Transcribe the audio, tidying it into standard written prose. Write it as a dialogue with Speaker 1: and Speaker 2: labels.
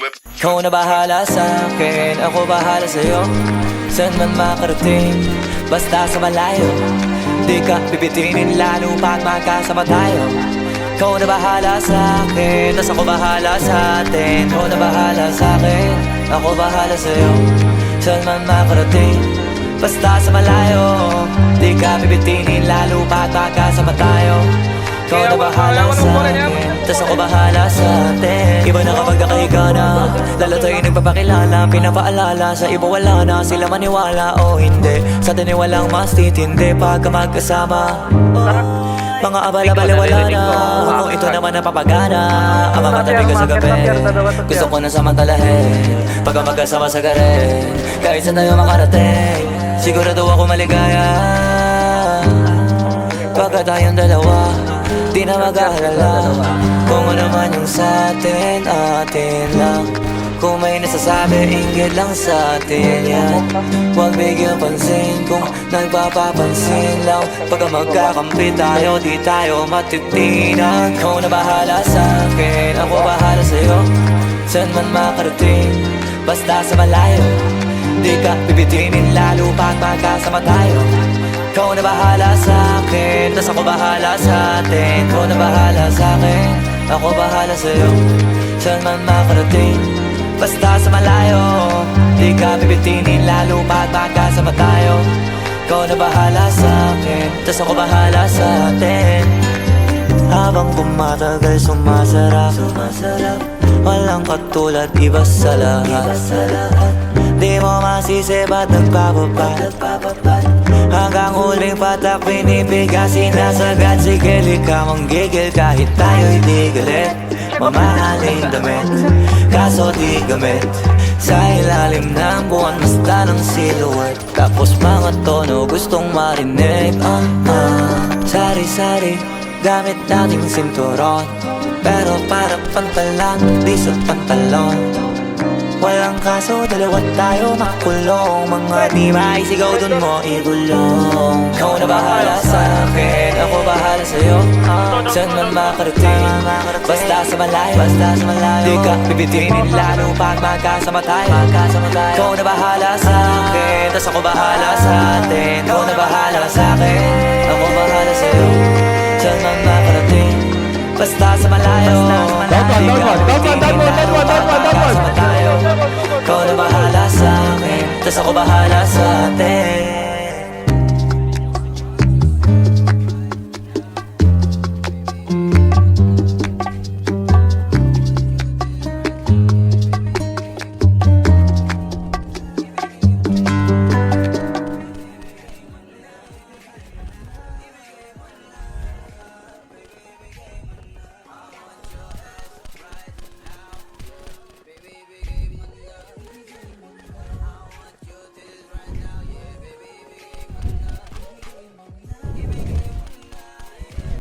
Speaker 1: flip.
Speaker 2: Ikaw na bahala sa'kin, ako bahala sa'yo. Saan man makarating, basta sa malayo. Di ka bibitinin lalo pag magkasama tayo. Ikaw na bahala sa'kin, tas ako bahala sa'tin. Ikaw na bahala sa'kin, ako bahala sa'yo. Saan man makarating, basta sa malayo. Di ka bibitinin lalo pag magkasama tayo. Ikaw na bahala sa'kin, tas ako bahala sa'tin. Iba na kapag nakahiga na, lalo tayo nagpapakilala. Pinapaalala sa iba wala na, sila maniwala o hindi. Sa atin ay walang mas titindi pagka magkasama. Mga abala-bala wala na, kung ito naman ang papagana. Ang mamatabi ka sa gabi, gusto ko na samantalahin. Pagka magkasama sa garin, kahit saan tayo makarating, sigurado ako maligaya. Pagka tayong dalawa, di na mag-aalala kung ano man yung sa'tin, atin lang. Kung may nasasabi, inggit lang sa'tin yan. Huwag bigyan pansin kung nagpapapansin lang. Pagka magkakampi tayo, di tayo matitinan. Ikaw na bahala sa'kin, ako bahala sa'yo. Saan man makarating, basta sa malayo. Di ka bibitinin lalo pag magkasama tayo. Ikaw na bahala sa'kin, tas ako bahala sa'tin. Ikaw na bahala sa'kin, ako bahala sa'yo. Saan man makarating, basta sa malayo. Di ka bibitinin lalo pag magkasama tayo. Ikaw na bahala sa'kin, tas ako bahala sa'tin. Habang tumatagal sumasarap, walang katulad, iba sa lahat. Di mo masisi ba't nagpapapad. Hanggang huling patak pinipiga, sinasagad. Sige, lika manggigil kahit tayo'y di galit. Mamahaling damit, kaso di gamit. Sa ilalim ng buwan, basta ng silhouette. Tapos mga tono gustong marinig. Sari-sari, gamit nating sinturon. Pero para pantalan, di sa pantalon. Walang kaso, dalawa tayo makulong. Mga di maisigaw dun mo igulong. Ikaw na bahala sa'kin, ako bahala sa'yo. Saan man makarating, basta sa malayo. Di ka bibitinin lalo pag magkasama tayo. Ikaw na bahala sa'kin, tas ako bahala sa'tin. Ikaw na bahala sa'kin, ako bahala sa'yo. Saan man makarating, basta sa malayo. Ikaw na bahala sa'kin, tas ako bahala sa'tin.